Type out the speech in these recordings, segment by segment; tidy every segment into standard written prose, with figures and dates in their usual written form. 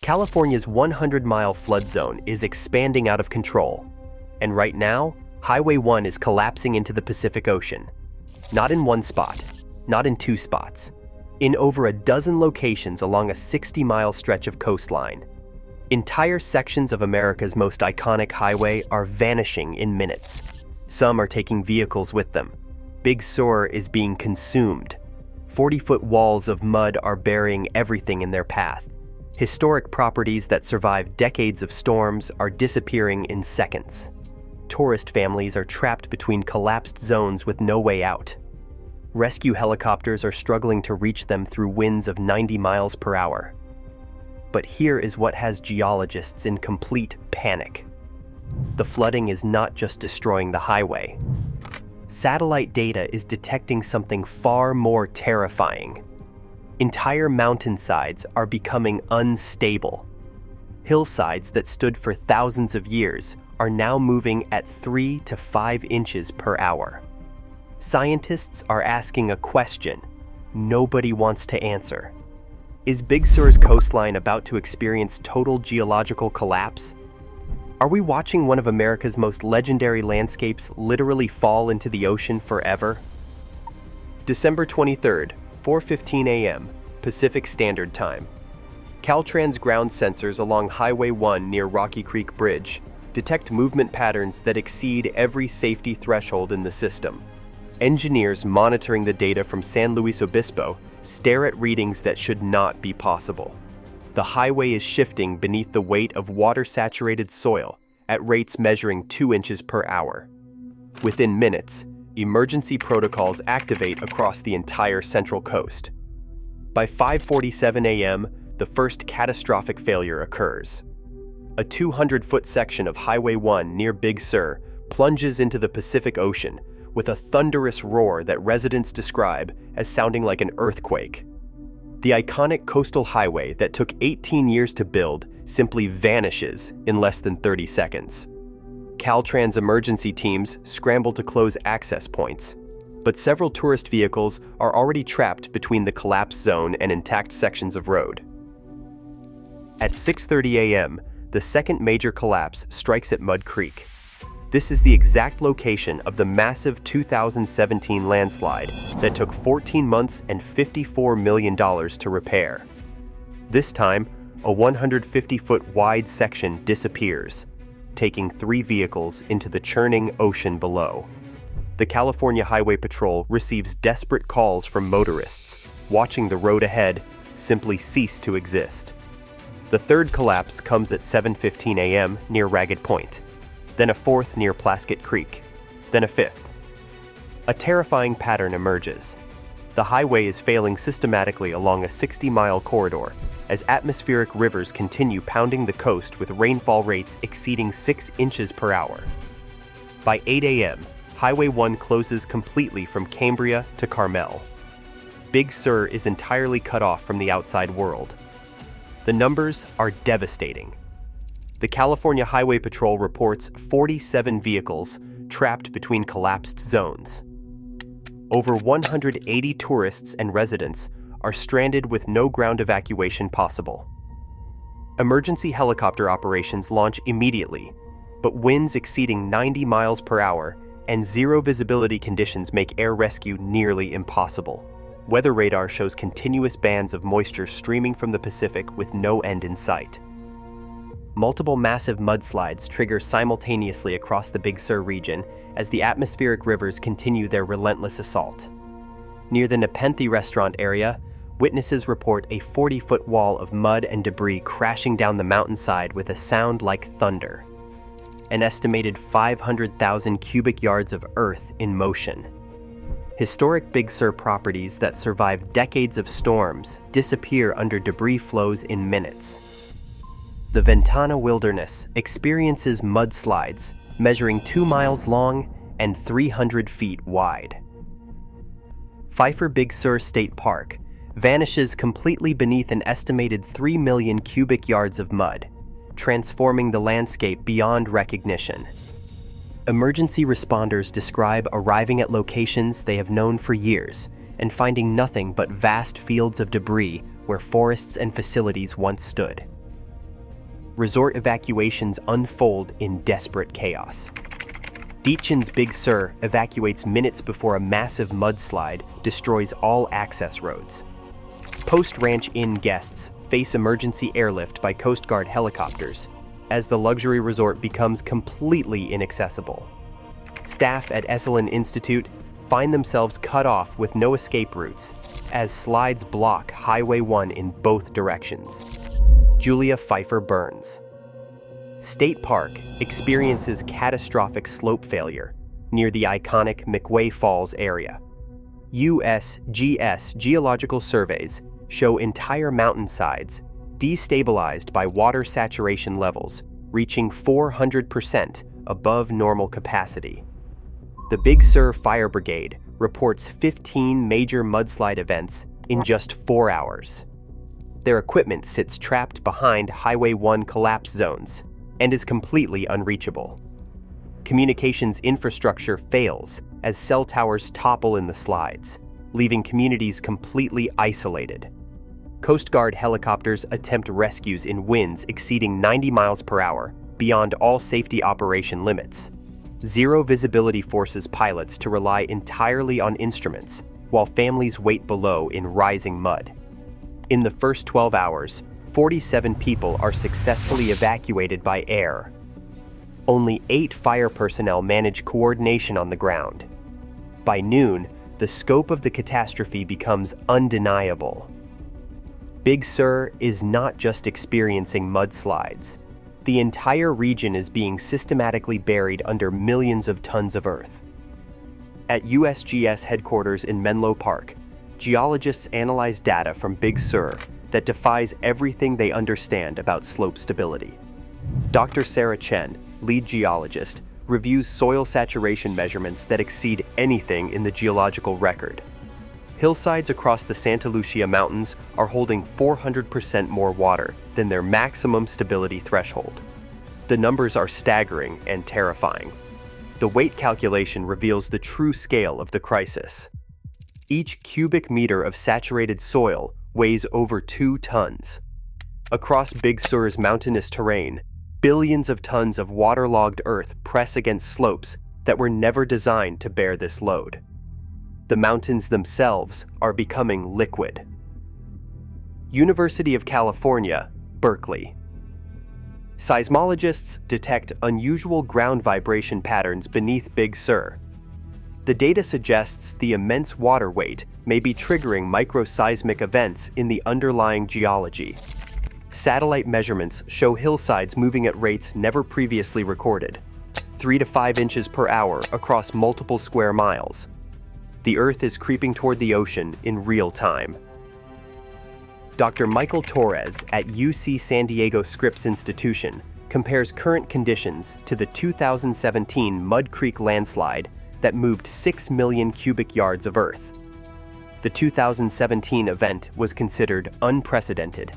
California's 100-mile flood zone is expanding out of control. And right now, Highway 1 is collapsing into the Pacific Ocean. Not in one spot, not in two spots. In over a dozen locations along a 60-mile stretch of coastline. Entire sections of America's most iconic highway are vanishing in minutes. Some are taking vehicles with them. Big Sur is being consumed. 40-foot walls of mud are burying everything in their path. Historic properties that survived decades of storms are disappearing in seconds. Tourist families are trapped between collapsed zones with no way out. Rescue helicopters are struggling to reach them through winds of 90 miles per hour. But here is what has geologists in complete panic. The flooding is not just destroying the highway. Satellite data is detecting something far more terrifying. Entire mountainsides are becoming unstable. Hillsides that stood for thousands of years are now moving at 3 to 5 inches per hour. Scientists are asking a question nobody wants to answer. Is Big Sur's coastline about to experience total geological collapse? Are we watching one of America's most legendary landscapes literally fall into the ocean forever? December 23rd, 4:15 a.m., Pacific Standard Time. Caltrans ground sensors along Highway 1 near Rocky Creek Bridge detect movement patterns that exceed every safety threshold in the system. Engineers monitoring the data from San Luis Obispo stare at readings that should not be possible. The highway is shifting beneath the weight of water-saturated soil at rates measuring 2 inches per hour. Within minutes, emergency protocols activate across the entire Central Coast. By 5:47 a.m., the first catastrophic failure occurs. A 200-foot section of Highway 1 near Big Sur plunges into the Pacific Ocean with a thunderous roar that residents describe as sounding like an earthquake. The iconic coastal highway that took 18 years to build simply vanishes in less than 30 seconds. Caltrans emergency teams scramble to close access points, but several tourist vehicles are already trapped between the collapse zone and intact sections of road. At 6:30 a.m., the second major collapse strikes at Mud Creek. This is the exact location of the massive 2017 landslide that took 14 months and $54 million to repair. This time, a 150-foot wide section disappears, taking 3 vehicles into the churning ocean below. The California Highway Patrol receives desperate calls from motorists, watching the road ahead simply cease to exist. The third collapse comes at 7:15 a.m. near Ragged Point, then a fourth near Plaskett Creek, then a fifth. A terrifying pattern emerges. The highway is failing systematically along a 60-mile corridor as atmospheric rivers continue pounding the coast with rainfall rates exceeding 6 inches per hour. By 8 a.m., Highway 1 closes completely from Cambria to Carmel. Big Sur is entirely cut off from the outside world. The numbers are devastating. The California Highway Patrol reports 47 vehicles trapped between collapsed zones. Over 180 tourists and residents are stranded with no ground evacuation possible. Emergency helicopter operations launch immediately, but winds exceeding 90 miles per hour and zero visibility conditions make air rescue nearly impossible. Weather radar shows continuous bands of moisture streaming from the Pacific with no end in sight. Multiple massive mudslides trigger simultaneously across the Big Sur region as the atmospheric rivers continue their relentless assault. Near the Nepenthe restaurant area, witnesses report a 40-foot wall of mud and debris crashing down the mountainside with a sound like thunder. An estimated 500,000 cubic yards of earth in motion. Historic Big Sur properties that survive decades of storms disappear under debris flows in minutes. The Ventana Wilderness experiences mudslides measuring 2 miles long and 300 feet wide. Pfeiffer Big Sur State Park vanishes completely beneath an estimated 3 million cubic yards of mud, transforming the landscape beyond recognition. Emergency responders describe arriving at locations they have known for years and finding nothing but vast fields of debris where forests and facilities once stood. resort evacuations unfold in desperate chaos. Diechen's Big Sur evacuates minutes before a massive mudslide destroys all access roads. Post-Ranch Inn guests face emergency airlift by Coast Guard helicopters as the luxury resort becomes completely inaccessible. Staff at Esalen Institute find themselves cut off with no escape routes as slides block Highway 1 in both directions. Julia Pfeiffer Burns. State Park experiences catastrophic slope failure near the iconic McWay Falls area. USGS geological surveys show entire mountainsides destabilized by water saturation levels reaching 400% above normal capacity. The Big Sur Fire Brigade reports 15 major mudslide events in just 4 hours. Their equipment sits trapped behind Highway 1 collapse zones and is completely unreachable. Communications infrastructure fails as cell towers topple in the slides, leaving communities completely isolated. Coast Guard helicopters attempt rescues in winds exceeding 90 miles per hour beyond all safety operation limits. Zero visibility forces pilots to rely entirely on instruments while families wait below in rising mud. In the first 12 hours, 47 people are successfully evacuated by air. Only 8 fire personnel manage coordination on the ground. By noon, the scope of the catastrophe becomes undeniable. Big Sur is not just experiencing mudslides. The entire region is being systematically buried under millions of tons of earth. At USGS headquarters in Menlo Park, geologists analyze data from Big Sur that defies everything they understand about slope stability. Dr. Sarah Chen, lead geologist, reviews soil saturation measurements that exceed anything in the geological record. Hillsides across the Santa Lucia Mountains are holding 400% more water than their maximum stability threshold. The numbers are staggering and terrifying. The weight calculation reveals the true scale of the crisis. Each cubic meter of saturated soil weighs over 2 tons. Across Big Sur's mountainous terrain, billions of tons of waterlogged earth press against slopes that were never designed to bear this load. The mountains themselves are becoming liquid. University of California, Berkeley. Seismologists detect unusual ground vibration patterns beneath Big Sur. The data suggests the immense water weight may be triggering microseismic events in the underlying geology. Satellite measurements show hillsides moving at rates never previously recorded, 3 to 5 inches per hour across multiple square miles. The Earth is creeping toward the ocean in real time. Dr. Michael Torres at UC San Diego Scripps Institution compares current conditions to the 2017 Mud Creek landslide that moved 6 million cubic yards of earth. The 2017 event was considered unprecedented.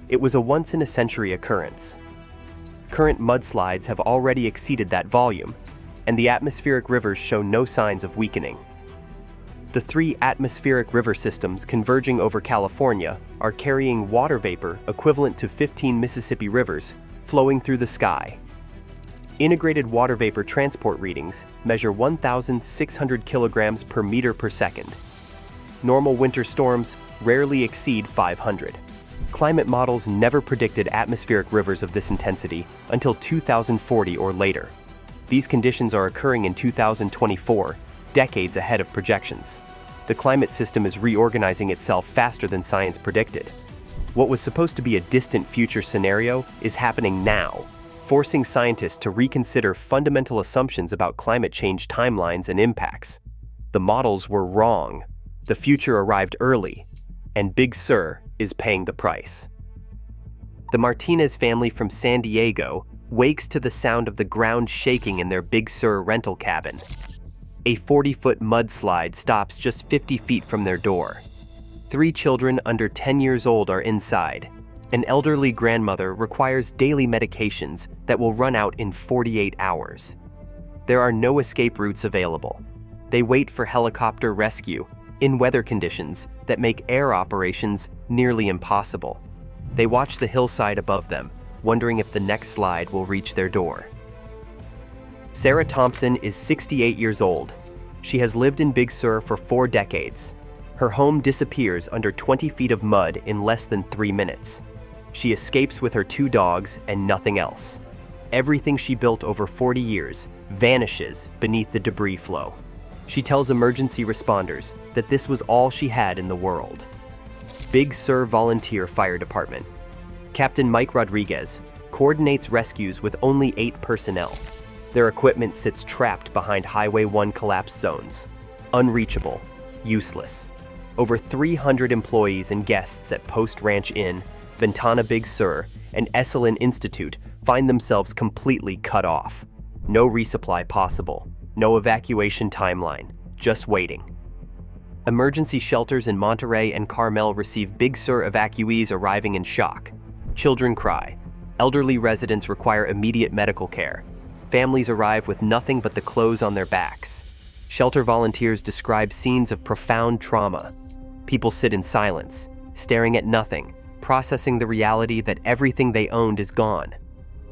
It was a once-in-a-century occurrence. Current mudslides have already exceeded that volume, and the atmospheric rivers show no signs of weakening. The 3 atmospheric river systems converging over California are carrying water vapor equivalent to 15 Mississippi rivers flowing through the sky. Integrated water vapor transport readings measure 1,600 kilograms per meter per second. Normal winter storms rarely exceed 500. Climate models never predicted atmospheric rivers of this intensity until 2040 or later. These conditions are occurring in 2024, decades ahead of projections. The climate system is reorganizing itself faster than science predicted. What was supposed to be a distant future scenario is happening now, forcing scientists to reconsider fundamental assumptions about climate change timelines and impacts. The models were wrong. The future arrived early, and Big Sur is paying the price. The Martinez family from San Diego wakes to the sound of the ground shaking in their Big Sur rental cabin. A 40-foot mudslide stops just 50 feet from their door. 3 children under 10 years old are inside. An elderly grandmother requires daily medications that will run out in 48 hours. There are no escape routes available. They wait for helicopter rescue in weather conditions that make air operations nearly impossible. They watch the hillside above them, wondering if the next slide will reach their door. Sarah Thompson is 68 years old. She has lived in Big Sur for 4 decades. Her home disappears under 20 feet of mud in less than 3 minutes. She escapes with her 2 dogs and nothing else. Everything she built over 40 years vanishes beneath the debris flow. She tells emergency responders that this was all she had in the world. Big Sur Volunteer Fire Department. Captain Mike Rodriguez coordinates rescues with only 8 personnel. Their equipment sits trapped behind Highway 1 collapse zones. Unreachable, useless. Over 300 employees and guests at Post Ranch Inn, Ventana Big Sur, and Esalen Institute find themselves completely cut off. No resupply possible, no evacuation timeline, just waiting. Emergency shelters in Monterey and Carmel receive Big Sur evacuees arriving in shock. Children cry. Elderly residents require immediate medical care. Families arrive with nothing but the clothes on their backs. Shelter volunteers describe scenes of profound trauma. People sit in silence, staring at nothing, processing the reality that everything they owned is gone.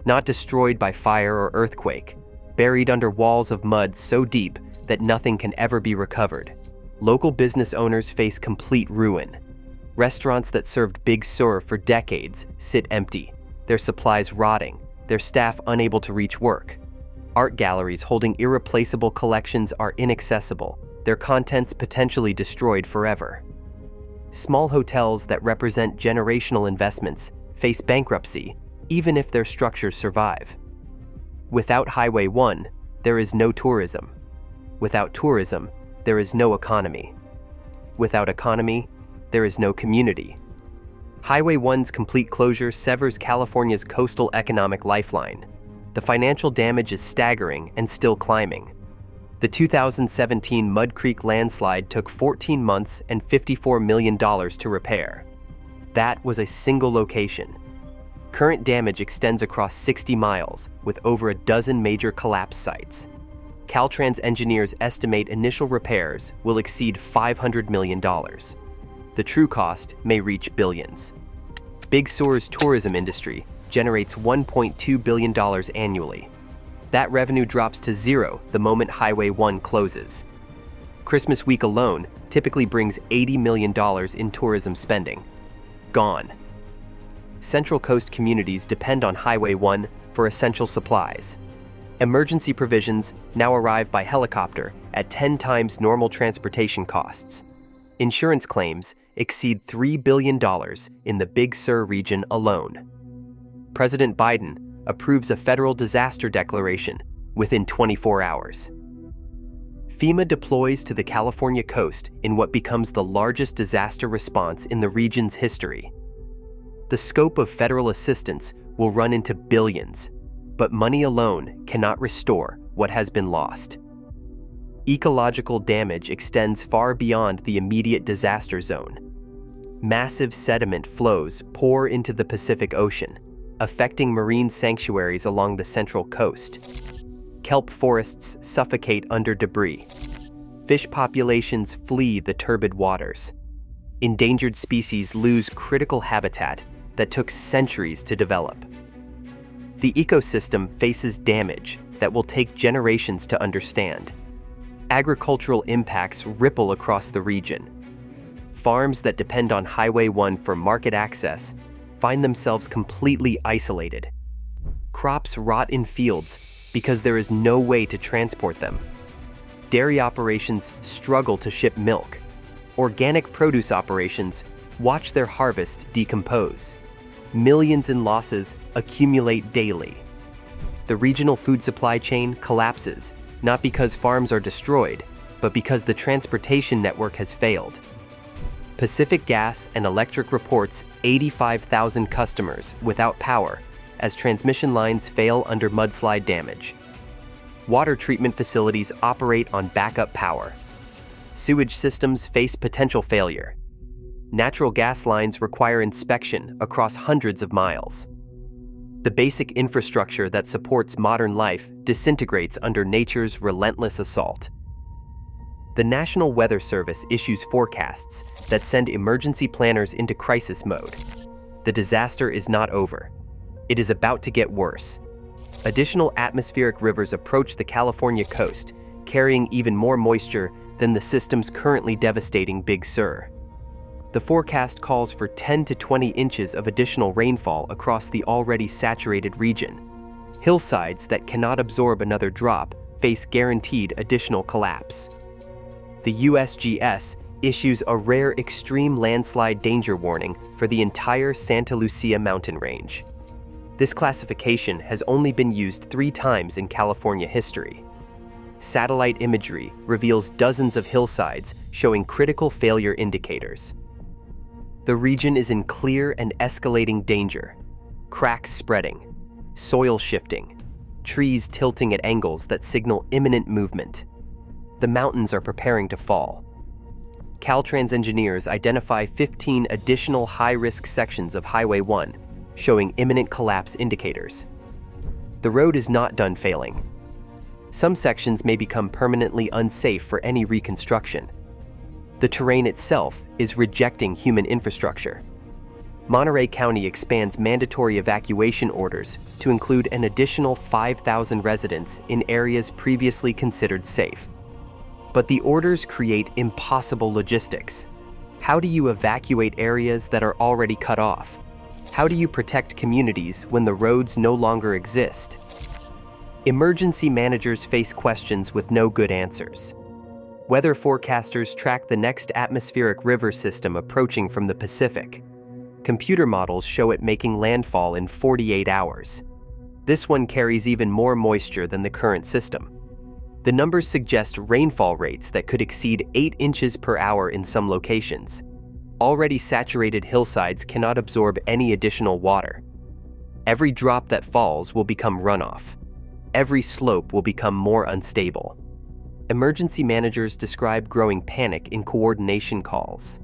Not destroyed by fire or earthquake, buried under walls of mud so deep that nothing can ever be recovered. Local business owners face complete ruin. Restaurants that served Big Sur for decades sit empty, their supplies rotting, their staff unable to reach work. Art galleries holding irreplaceable collections are inaccessible, their contents potentially destroyed forever. Small hotels that represent generational investments face bankruptcy, even if their structures survive. Without Highway 1, there is no tourism. Without tourism, there is no economy. Without economy, there is no community. Highway 1's complete closure severs California's coastal economic lifeline. The financial damage is staggering and still climbing. The 2017 Mud Creek landslide took 14 months and $54 million to repair. That was a single location. Current damage extends across 60 miles, with over a dozen major collapse sites. Caltrans engineers estimate initial repairs will exceed $500 million. The true cost may reach billions. Big Sur's tourism industry generates $1.2 billion annually. That revenue drops to zero the moment Highway 1 closes. Christmas week alone typically brings $80 million in tourism spending. Gone. Central Coast communities depend on Highway 1 for essential supplies. Emergency provisions now arrive by helicopter at 10 times normal transportation costs. Insurance claims exceed $3 billion in the Big Sur region alone. President Biden approves a federal disaster declaration within 24 hours. FEMA deploys to the California coast in what becomes the largest disaster response in the region's history. The scope of federal assistance will run into billions, but money alone cannot restore what has been lost. Ecological damage extends far beyond the immediate disaster zone. Massive sediment flows pour into the Pacific Ocean, affecting marine sanctuaries along the central coast. Kelp forests suffocate under debris. Fish populations flee the turbid waters. Endangered species lose critical habitat that took centuries to develop. The ecosystem faces damage that will take generations to understand. Agricultural impacts ripple across the region. Farms that depend on Highway 1 for market access find themselves completely isolated. Crops rot in fields because there is no way to transport them. Dairy operations struggle to ship milk. Organic produce operations watch their harvest decompose. Millions in losses accumulate daily. The regional food supply chain collapses, not because farms are destroyed, but because the transportation network has failed. Pacific Gas and Electric reports 85,000 customers without power as transmission lines fail under mudslide damage. Water treatment facilities operate on backup power. Sewage systems face potential failure. Natural gas lines require inspection across hundreds of miles. The basic infrastructure that supports modern life disintegrates under nature's relentless assault. The National Weather Service issues forecasts that send emergency planners into crisis mode. The disaster is not over. It is about to get worse. Additional atmospheric rivers approach the California coast, carrying even more moisture than the system's currently devastating Big Sur. The forecast calls for 10 to 20 inches of additional rainfall across the already saturated region. Hillsides that cannot absorb another drop face guaranteed additional collapse. The USGS issues a rare extreme landslide danger warning for the entire Santa Lucia mountain range. This classification has only been used 3 times in California history. Satellite imagery reveals dozens of hillsides showing critical failure indicators. The region is in clear and escalating danger. Cracks spreading, soil shifting, trees tilting at angles that signal imminent movement. The mountains are preparing to fall. Caltrans engineers identify 15 additional high-risk sections of Highway 1, showing imminent collapse indicators. The road is not done failing. Some sections may become permanently unsafe for any reconstruction. The terrain itself is rejecting human infrastructure. Monterey County expands mandatory evacuation orders to include an additional 5,000 residents in areas previously considered safe. But the orders create impossible logistics. How do you evacuate areas that are already cut off? How do you protect communities when the roads no longer exist? Emergency managers face questions with no good answers. Weather forecasters track the next atmospheric river system approaching from the Pacific. Computer models show it making landfall in 48 hours. This one carries even more moisture than the current system. The numbers suggest rainfall rates that could exceed 8 inches per hour in some locations. Already saturated hillsides cannot absorb any additional water. Every drop that falls will become runoff. Every slope will become more unstable. Emergency managers describe growing panic in coordination calls.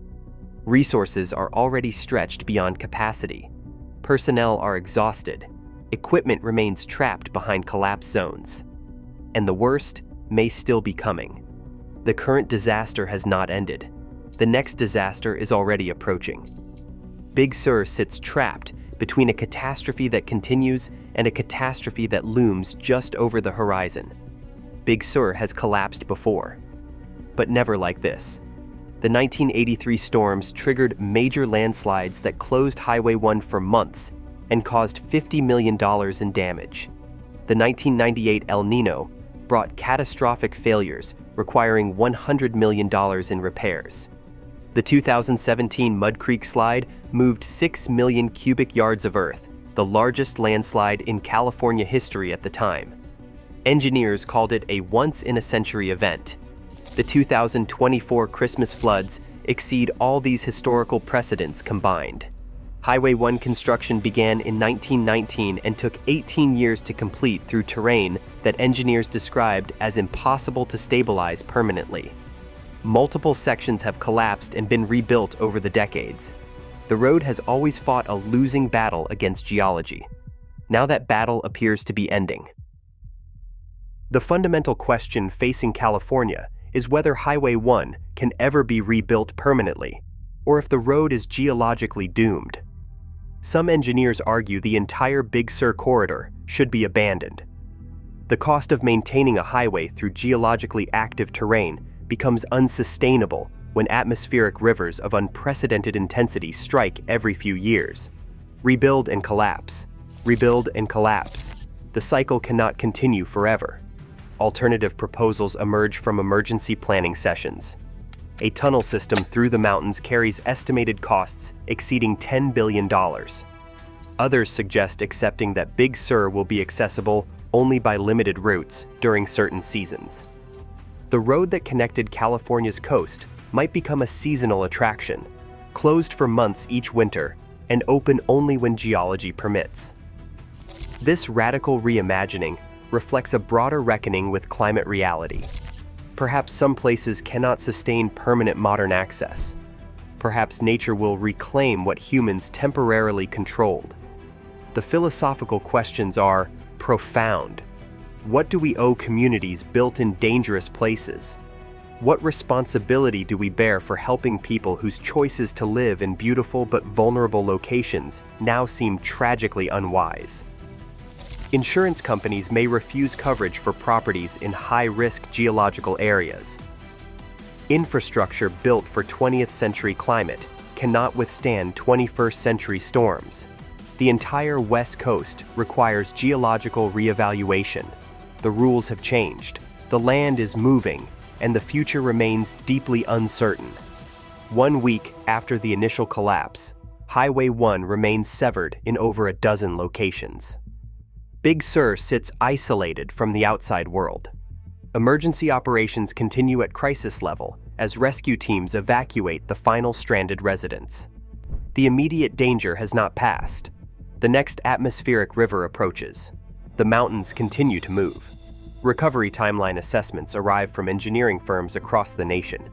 Resources are already stretched beyond capacity. Personnel are exhausted. Equipment remains trapped behind collapse zones. And the worst may still be coming. The current disaster has not ended. The next disaster is already approaching. Big Sur sits trapped between a catastrophe that continues and a catastrophe that looms just over the horizon. Big Sur has collapsed before, but never like this. The 1983 storms triggered major landslides that closed Highway 1 for months and caused $50 million in damage. The 1998 El Nino brought catastrophic failures requiring $100 million in repairs. The 2017 Mud Creek slide moved 6 million cubic yards of earth, the largest landslide in California history at the time. Engineers called it a once-in-a-century event. The 2024 Christmas floods exceed all these historical precedents combined. Highway 1 construction began in 1919 and took 18 years to complete through terrain that engineers described as impossible to stabilize permanently. Multiple sections have collapsed and been rebuilt over the decades. The road has always fought a losing battle against geology. Now that battle appears to be ending. The fundamental question facing California is whether Highway 1 can ever be rebuilt permanently, or if the road is geologically doomed. Some engineers argue the entire Big Sur corridor should be abandoned. The cost of maintaining a highway through geologically active terrain becomes unsustainable when atmospheric rivers of unprecedented intensity strike every few years. Rebuild and collapse. Rebuild and collapse. The cycle cannot continue forever. Alternative proposals emerge from emergency planning sessions. A tunnel system through the mountains carries estimated costs exceeding $10 billion. Others suggest accepting that Big Sur will be accessible only by limited routes during certain seasons. The road that connected California's coast might become a seasonal attraction, closed for months each winter and open only when geology permits. This radical reimagining reflects a broader reckoning with climate reality. Perhaps some places cannot sustain permanent modern access. Perhaps nature will reclaim what humans temporarily controlled. The philosophical questions are profound. What do we owe communities built in dangerous places? What responsibility do we bear for helping people whose choices to live in beautiful but vulnerable locations now seem tragically unwise? Insurance companies may refuse coverage for properties in high-risk geological areas. Infrastructure built for 20th century climate cannot withstand 21st century storms. The entire West Coast requires geological reevaluation. The rules have changed, the land is moving, and the future remains deeply uncertain. 1 week after the initial collapse, Highway 1 remains severed in over a dozen locations. Big Sur sits isolated from the outside world. Emergency operations continue at crisis level as rescue teams evacuate the final stranded residents. The immediate danger has not passed. The next atmospheric river approaches. The mountains continue to move. Recovery timeline assessments arrive from engineering firms across the nation.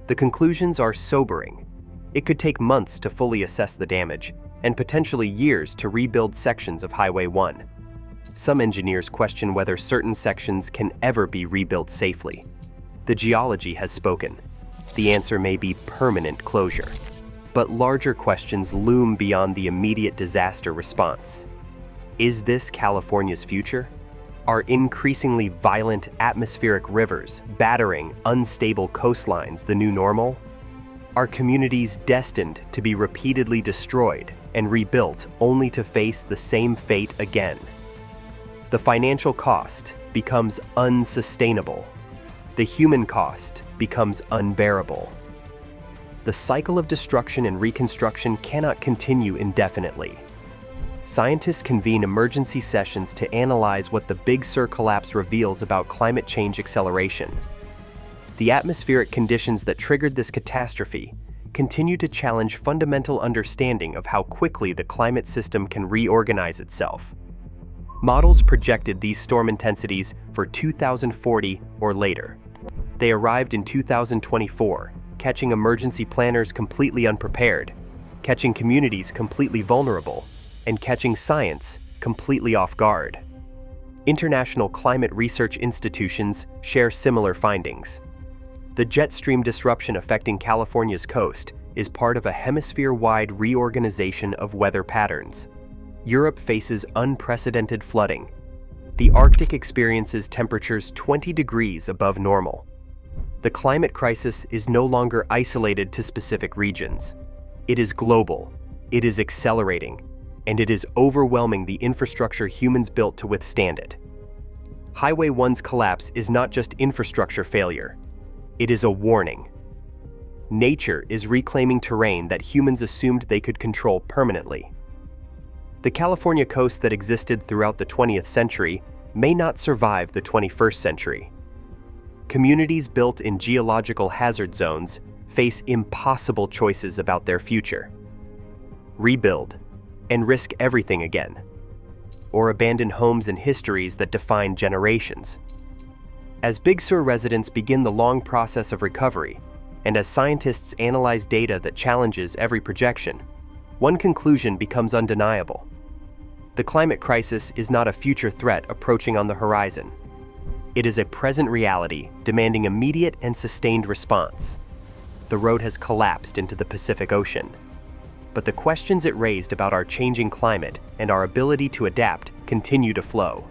The conclusions are sobering. It could take months to fully assess the damage, and potentially years to rebuild sections of Highway 1. Some engineers question whether certain sections can ever be rebuilt safely. The geology has spoken. The answer may be permanent closure. But larger questions loom beyond the immediate disaster response. Is this California's future? Are increasingly violent atmospheric rivers battering unstable coastlines the new normal? Are communities destined to be repeatedly destroyed and rebuilt only to face the same fate again? The financial cost becomes unsustainable. The human cost becomes unbearable. The cycle of destruction and reconstruction cannot continue indefinitely. Scientists convene emergency sessions to analyze what the Big Sur collapse reveals about climate change acceleration. The atmospheric conditions that triggered this catastrophe continue to challenge fundamental understanding of how quickly the climate system can reorganize itself. Models projected these storm intensities for 2040 or later. They arrived in 2024, catching emergency planners completely unprepared, catching communities completely vulnerable, and catching science completely off guard. International climate research institutions share similar findings. The jet stream disruption affecting California's coast is part of a hemisphere-wide reorganization of weather patterns. Europe faces unprecedented flooding. The Arctic experiences temperatures 20 degrees above normal. The climate crisis is no longer isolated to specific regions. It is global, it is accelerating, and it is overwhelming the infrastructure humans built to withstand it. Highway 1's collapse is not just infrastructure failure, it is a warning. Nature is reclaiming terrain that humans assumed they could control permanently. The California coast that existed throughout the 20th century may not survive the 21st century. Communities built in geological hazard zones face impossible choices about their future. Rebuild and risk everything again, or abandon homes and histories that define generations. As Big Sur residents begin the long process of recovery, and as scientists analyze data that challenges every projection, one conclusion becomes undeniable. The climate crisis is not a future threat approaching on the horizon. It is a present reality demanding immediate and sustained response. The road has collapsed into the Pacific Ocean. But the questions it raised about our changing climate and our ability to adapt continue to flow.